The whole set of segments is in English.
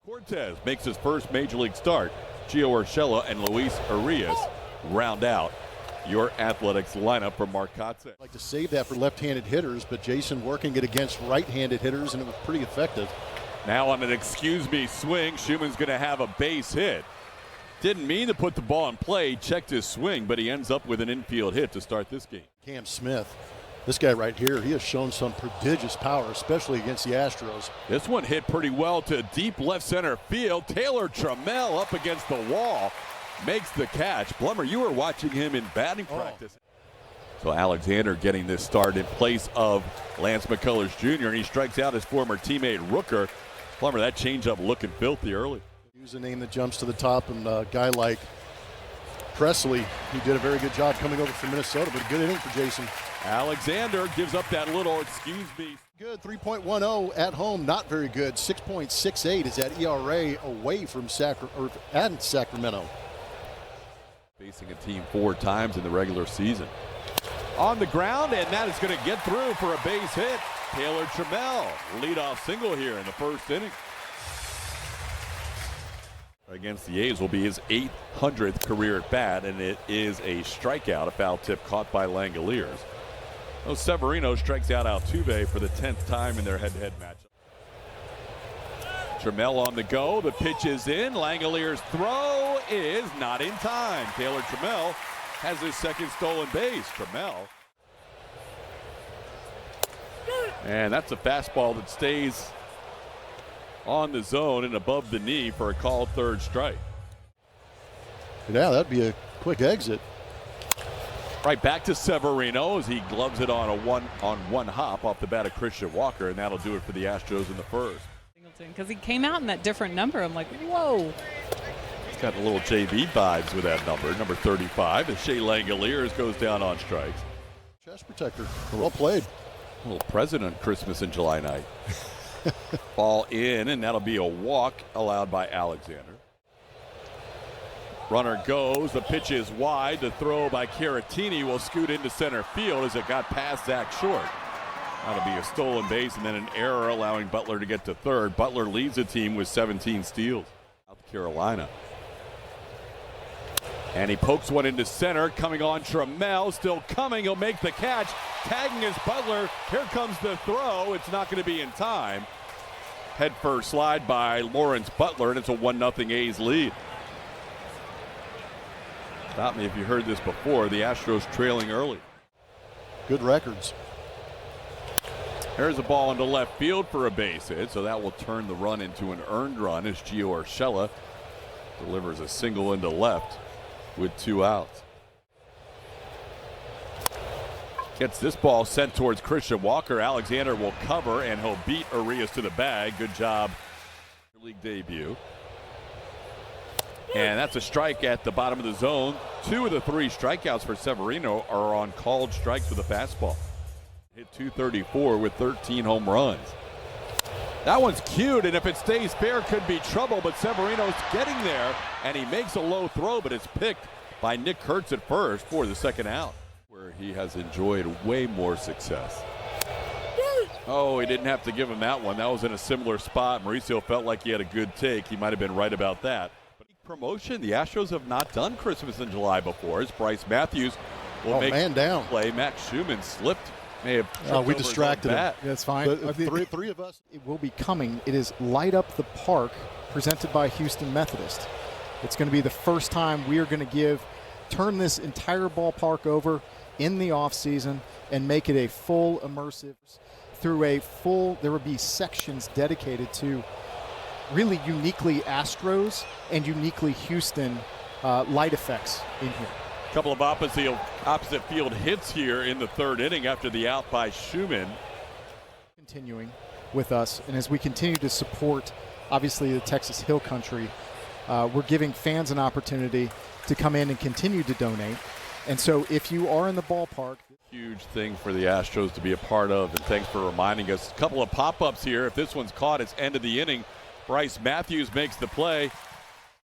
Cortez makes his first major league start. Gio Urshela and Luis Arias round out your Athletics lineup for Mark Kotsay. I'd like to save that for left-handed hitters, but Jason working it against right-handed hitters, and it was pretty effective. Now on an excuse me swing, Schumann's going to have a base hit. Didn't mean to put the ball in play, checked his swing, but he ends up with an infield hit to start this game. Cam Smith, this guy right here, he has shown some prodigious power, especially against the Astros. This one hit pretty well to deep left center field. Taylor Trammell up against the wall makes the catch. Blummer, you were watching him in batting practice. So Alexander getting this start in place of Lance McCullers Jr., and he strikes out his former teammate Rooker. Plummer, that changeup looking filthy early. Use a name that jumps to the top, and a guy like Presley, he did a very good job coming over from Minnesota, but a good inning for Jason. Alexander gives up that little excuse me. Good, 3.10 at home, not very good. 6.68 is that ERA away from Sacramento. Facing a team 4 times in the regular season. On the ground, and that is going to get through for a base hit. Taylor Trammell, leadoff single here in the first inning. Against the A's will be his 800th career at bat, and it is a strikeout, a foul tip caught by Langoliers. Severino strikes out Altuve for the 10th time in their head-to-head matchup. Trammell on the go, the pitch is in. Langoliers' throw is not in time. Taylor Trammell has his second stolen base. Trammell. And that's a fastball that stays on the zone and above the knee for a called third strike. Yeah, that'd be a quick exit. Right back to Severino as he gloves it on one hop off the bat of Christian Walker, and that'll do it for the Astros in the first. Because he came out in that different number. I'm like, whoa. He's got a little JV vibes with that number 35, as Shea Langoliers goes down on strikes. Chest protector, well played. A little President Christmas and July night. Ball in, and that'll be a walk allowed by Alexander. Runner goes, the pitch is wide. The throw by Caratini will scoot into center field as it got past Zach Short. That'll be a stolen base and then an error allowing Butler to get to third. Butler leads the team with 17 steals. South Carolina. And he pokes one into center, coming on Trammell, still coming, he'll make the catch. Tagging is Butler, here comes the throw, it's not going to be in time. Head first slide by Lawrence Butler, and it's a 1-0 A's lead. Stop me if you heard this before, the Astros trailing early. Good records. There's a ball into left field for a base hit, so that will turn the run into an earned run as Gio Urshela delivers a single into left with 2 outs. Gets this ball sent towards Christian Walker. Alexander will cover, and he'll beat Arias to the bag. Good job. League debut. And that's a strike at the bottom of the zone. 2 of the 3 strikeouts for Severino are on called strikes with a fastball. Hit 234 with 13 home runs. That one's cute, and if it stays fair, could be trouble, but Severino's getting there, and he makes a low throw, but it's picked by Nick Kurtz at first for the second out, where he has enjoyed way more success. Oh, he didn't have to give him that one. That was in a similar spot. Mauricio felt like he had a good take. He might have been right about that. But promotion, the Astros have not done Christmas in July before, as Bryce Matthews will make man down. Play. Max Schumann slipped. May have we distracted him. That's fine. Three of us. It will be coming. It is Light Up the Park, presented by Houston Methodist. It's going to be the first time we are going to turn this entire ballpark over in the off season and make it a full immersive there will be sections dedicated to really uniquely Astros and uniquely Houston light effects in here. Couple of opposite field hits here in the third inning after the out by Schumann. Continuing with us, and as we continue to support, obviously, the Texas Hill Country, we're giving fans an opportunity to come in and continue to donate. And so if you are in the ballpark. Huge thing for the Astros to be a part of, and thanks for reminding us. A couple of pop-ups here. If this one's caught, it's end of the inning. Bryce Matthews makes the play.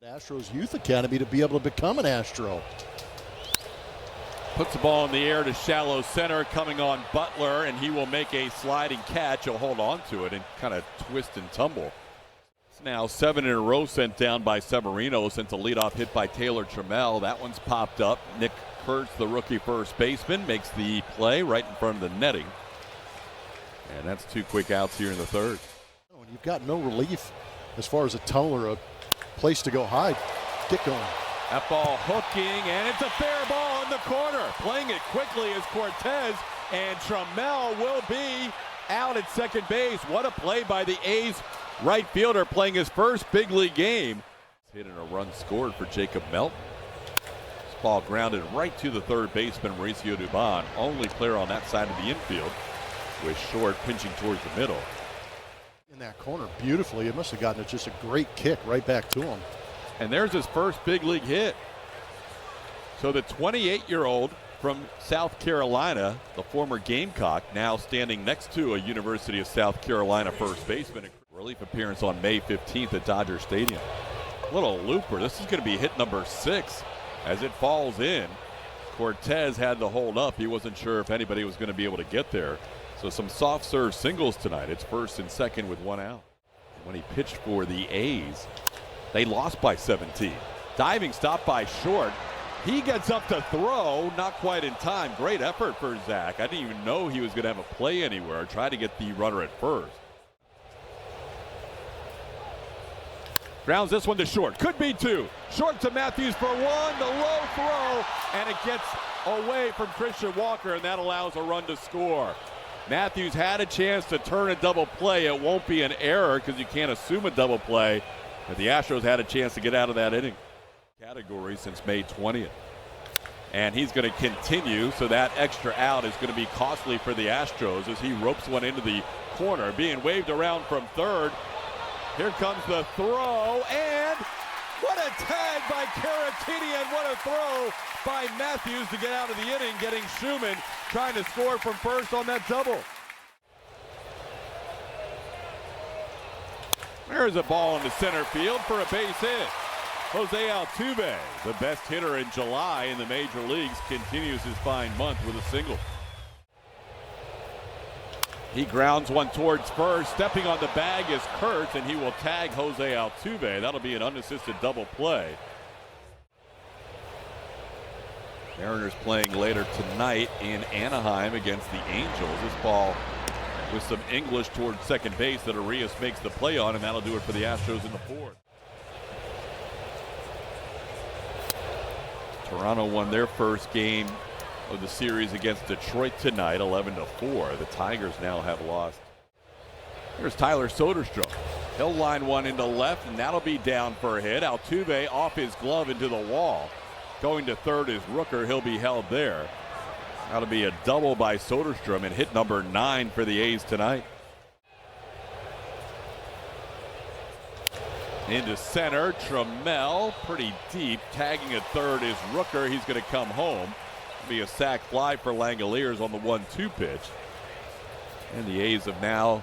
The Astros Youth Academy to be able to become an Astro. Puts the ball in the air to shallow center, coming on Butler, and he will make a sliding catch. He'll hold on to it and kind of twist and tumble. Now 7 in a row sent down by Severino since a leadoff hit by Taylor Trammell. That one's popped up. Nick Kurtz, the rookie first baseman, makes the play right in front of the netting. And that's 2 quick outs here in the third. You've got no relief as far as a tunnel or a place to go hide. Get going. That ball hooking, and it's a fair ball in the corner. Playing it quickly is Cortez, and Trammell will be out at second base. What a play by the A's right fielder playing his first big league game. Hit and a run scored for Jacob Melton. This ball grounded right to the third baseman, Mauricio Dubon, only player on that side of the infield, with Short pinching towards the middle. In that corner beautifully. It must have gotten just a great kick right back to him. And there's his first big league hit. So the 28-year-old from South Carolina, the former Gamecock, now standing next to a University of South Carolina first baseman. A relief appearance on May 15th at Dodger Stadium. Little looper. This is going to be hit number 6 as it falls in. Cortez had the hold up. He wasn't sure if anybody was going to be able to get there. So some soft serve singles tonight. It's first and second with 1 out. When he pitched for the A's, they lost by 17. Diving stop by Short. He gets up to throw, not quite in time. Great effort for Zach. I didn't even know he was going to have a play anywhere. Try to get the runner at first. Grounds this one to Short. Could be 2. Short to Matthews for 1. The low throw, and it gets away from Christian Walker, and that allows a run to score. Matthews had a chance to turn a double play. It won't be an error because you can't assume a double play. But the Astros had a chance to get out of that inning. Category since May 20th. And he's going to continue, so that extra out is going to be costly for the Astros as he ropes one into the corner, being waved around from third. Here comes the throw, and what a tag by Caratini, and what a throw by Matthews to get out of the inning, getting Schumann trying to score from first on that double. There's a ball into center field for a base hit. Jose Altuve, the best hitter in July in the major leagues, continues his fine month with a single. He grounds one towards first. Stepping on the bag is Kurtz, and he will tag Jose Altuve. That'll be an unassisted double play. Mariners playing later tonight in Anaheim against the Angels. This ball with some English towards second base that Arias makes the play on, and that'll do it for the Astros in the fourth. Toronto won their first game of the series against Detroit tonight, 11-4. The Tigers now have lost. Here's Tyler Soderstrom. He'll line one into left, and that'll be down for a hit. Altuve off his glove into the wall. Going to third is Rooker. He'll be held there. That'll be a double by Soderstrom and hit number 9 for the A's tonight. Into center, Trammell, pretty deep. Tagging at third is Rooker. He's going to come home. It'll be a sac fly for Langoliers on the 1-2 pitch. And the A's have now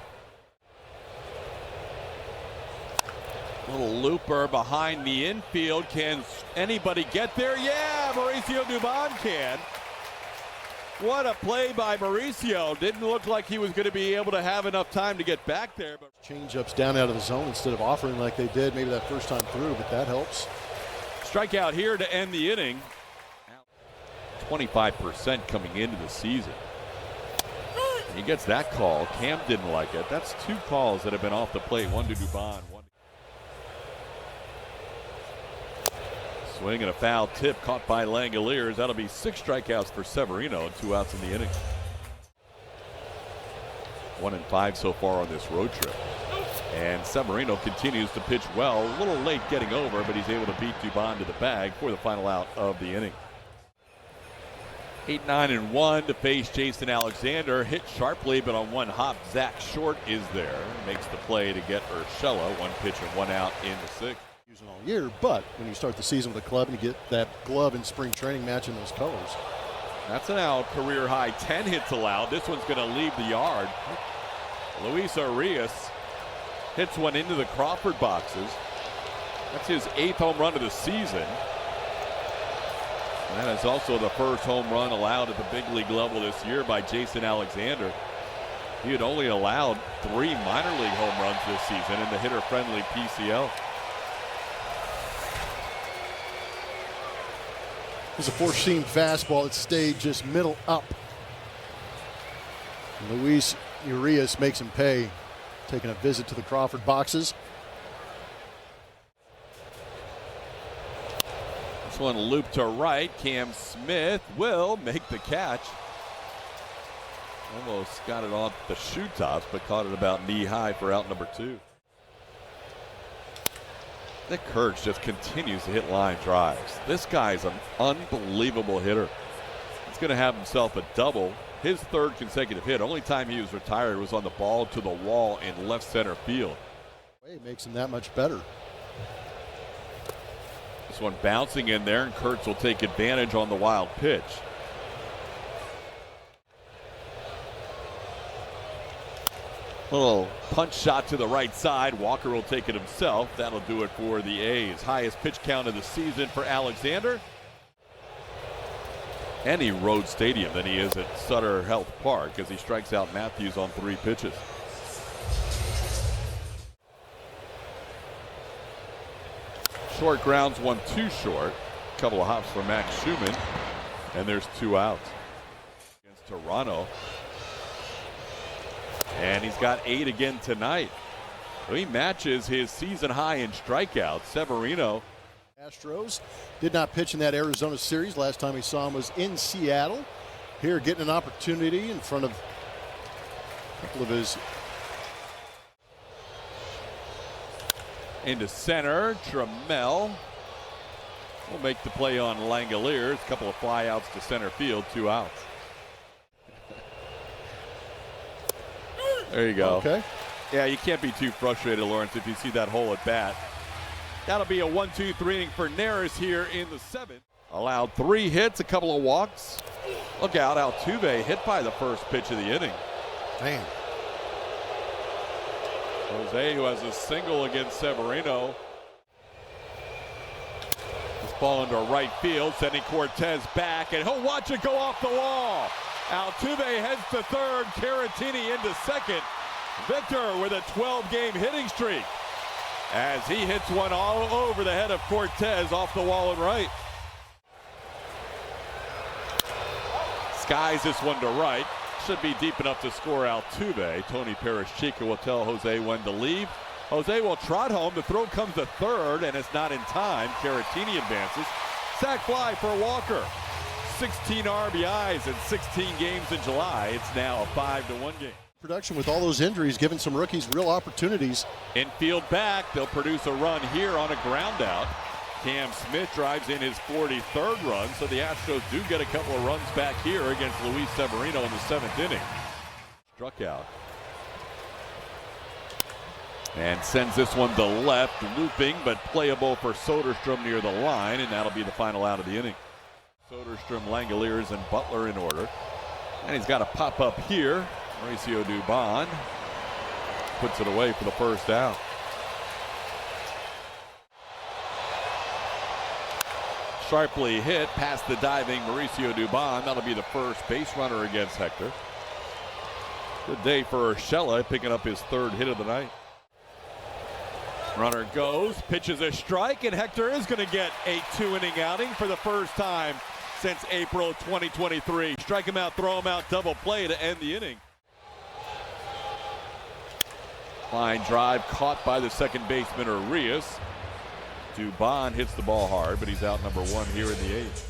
little looper behind the infield. Can anybody get there? Yeah, Mauricio Dubon can. What a play by Mauricio. Didn't look like he was going to be able to have enough time to get back there. But change-ups down out of the zone instead of offering like they did maybe that first time through, but that helps. Strikeout here to end the inning. 25% coming into the season. He gets that call. Cam didn't like it. That's 2 calls that have been off the plate. One to Dubon, one. Swing and a foul tip caught by Langoliers. That'll be 6 strikeouts for Severino and 2 outs in the inning. 1-5 so far on this road trip. And Severino continues to pitch well. A little late getting over, but he's able to beat Dubon to the bag for the final out of the inning. 8-9-1 to face Jason Alexander. Hit sharply, but on one hop, Zach Short is there. Makes the play to get Urshela. 1 pitch and 1 out in the 6th. Using all year, but when you start the season with a club and you get that glove in spring training matching those colors. That's now career high 10 hits allowed. This one's going to leave the yard. Luis Arias hits one into the Crawford boxes. That's his 8th home run of the season. And that is also the first home run allowed at the big league level this year by Jason Alexander. He had only allowed 3 minor league home runs this season in the hitter-friendly PCL. It's a four-seam fastball that stayed just middle up. Luis Urias makes him pay, taking a visit to the Crawford boxes. This one looped to right. Cam Smith will make the catch. Almost got it off the shoe tops, but caught it about knee high for out number 2. Nick Kurtz just continues to hit line drives. This guy's an unbelievable hitter. He's going to have himself a double. His 3rd consecutive hit. Only time he was retired was on the ball to the wall in left center field. It makes him that much better. This one bouncing in there, and Kurtz will take advantage on the wild pitch. Little punch shot to the right side. Walker will take it himself. That'll do it for the A's. Highest pitch count of the season for Alexander. Any road stadium than he is at Sutter Health Park as he strikes out Matthews on 3 pitches. Short grounds, 1-2 short. A couple of hops for Max Schumann, and there's 2 outs. Against Toronto. And he's got 8 again tonight. So he matches his season high in strikeouts. Severino. Astros did not pitch in that Arizona series. Last time we saw him was in Seattle. Here getting an opportunity in front of a couple of his. Into center, Trammell will make the play on Langoliers. A couple of flyouts to center field, 2 outs. There you go. Okay. Yeah, you can't be too frustrated, Lawrence, if you see that hole at bat. That'll be a 1-2-3 inning for Neris here in the 7th. Allowed 3 hits, a couple of walks. Look out, Altuve hit by the first pitch of the inning. Man. Jose, who has a single against Severino. This ball into right field, sending Cortez back, and he'll watch it go off the wall. Altuve heads to 3rd, Caratini into 2nd. Victor with a 12-game hitting streak as he hits one all over the head of Cortez off the wall and right. Skies this one to right. Should be deep enough to score Altuve. Tony Parashika will tell Jose when to leave. Jose will trot home. The throw comes to 3rd, and it's not in time. Caratini advances. Sac fly for Walker. 16 RBIs in 16 games in July. It's now a 5-1 game. Production with all those injuries, giving some rookies real opportunities. Infield back. They'll produce a run here on a ground out. Cam Smith drives in his 43rd run, so the Astros do get a couple of runs back here against Luis Severino in the 7th inning. Struck out. And sends this one to left, looping, but playable for Soderstrom near the line, and that'll be the final out of the inning. Soderstrom, Langoliers, and Butler in order. And he's got a pop up here. Mauricio Dubon puts it away for the first out. Sharply hit past the diving Mauricio Dubon. That'll be the first base runner against Hector. Good day for Urshela, picking up his 3rd hit of the night. Runner goes, pitches a strike, and Hector is going to get a 2-inning outing for the first time since April 2023. Strike him out, throw him out, double play to end the inning. Line drive caught by the second baseman Urias. Dubon hits the ball hard, but he's out number 1 here in the 8th.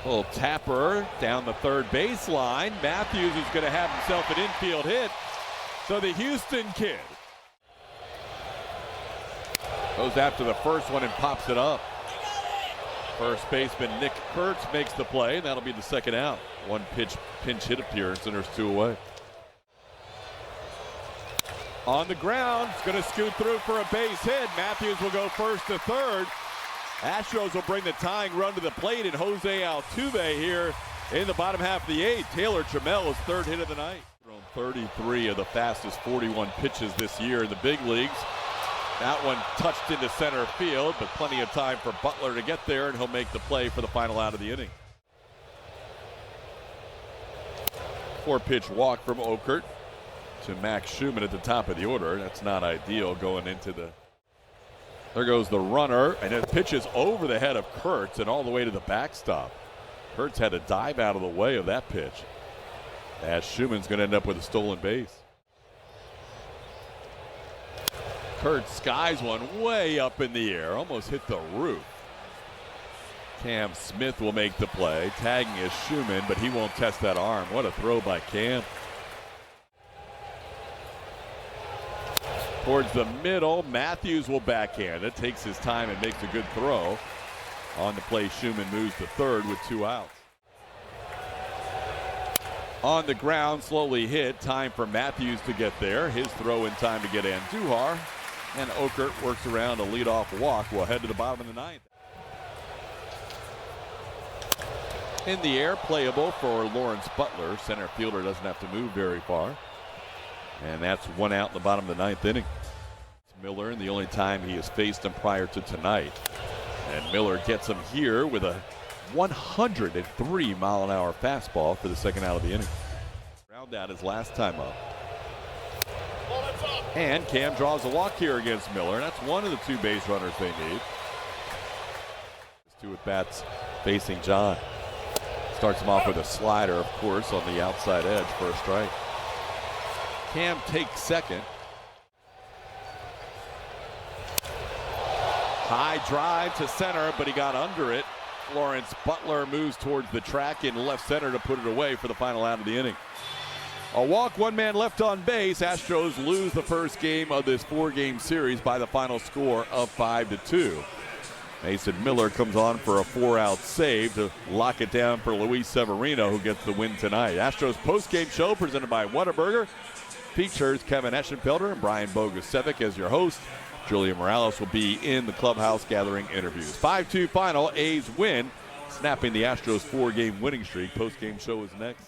Little tapper down the 3rd baseline. Matthews is going to have himself an infield hit. So the Houston kid goes after the first one and pops it up. First baseman Nick Kurtz makes the play, and that'll be the 2nd out. 1 pinch hit appearance, and there's 2 away. On the ground, it's going to scoot through for a base hit. Matthews will go 1st to 3rd. Astros will bring the tying run to the plate, and Jose Altuve here in the bottom half of the 8th. Taylor Trammell is 3rd hit of the night. Thrown 33 of the fastest 41 pitches this year in the big leagues. That one touched into center field, but plenty of time for Butler to get there, and he'll make the play for the final out of the inning. 4-pitch walk from Okert to Max Schumann at the top of the order. That's not ideal going into the. There goes the runner, and it pitches over the head of Kurtz and all the way to the backstop. Kurtz had to dive out of the way of that pitch, as Schumann's going to end up with a stolen base. Kurtz skies one way up in the air, almost hit the roof. Cam Smith will make the play. Tagging is Schumann, but he won't test that arm. What a throw by Cam. Towards the middle, Matthews will backhand it. Takes his time and makes a good throw. On the play, Schumann moves to third with 2 outs. On the ground, slowly hit. Time for Matthews to get there. His throw in time to get Andujar. And Okert works around a leadoff walk. We'll head to the bottom of the 9th. In the air, playable for Lawrence Butler. Center fielder doesn't have to move very far. And that's 1 out in the bottom of the 9th inning. It's Miller, and the only time he has faced him prior to tonight. And Miller gets him here with a 103-mile-an-hour fastball for the 2nd out of the inning. Round out his last time up. And Cam draws a walk here against Miller. That's one of the 2 base runners they need. 2 at-bats facing John. Starts him off with a slider, of course, on the outside edge for a strike. Cam takes second. High drive to center, but he got under it. Lawrence Butler moves towards the track in left center to put it away for the final out of the inning. A walk, 1 man left on base. Astros lose the first game of this 4-game series by the final score of 5-2. Mason Miller comes on for a 4-out save to lock it down for Luis Severino, who gets the win tonight. Astros post-game show presented by Whataburger features Kevin Eschenfelder and Brian Bogusevic as your host. Julia Morales will be in the clubhouse gathering interviews. 5-2 final, A's win, snapping the Astros 4-game winning streak. Post-game show is next.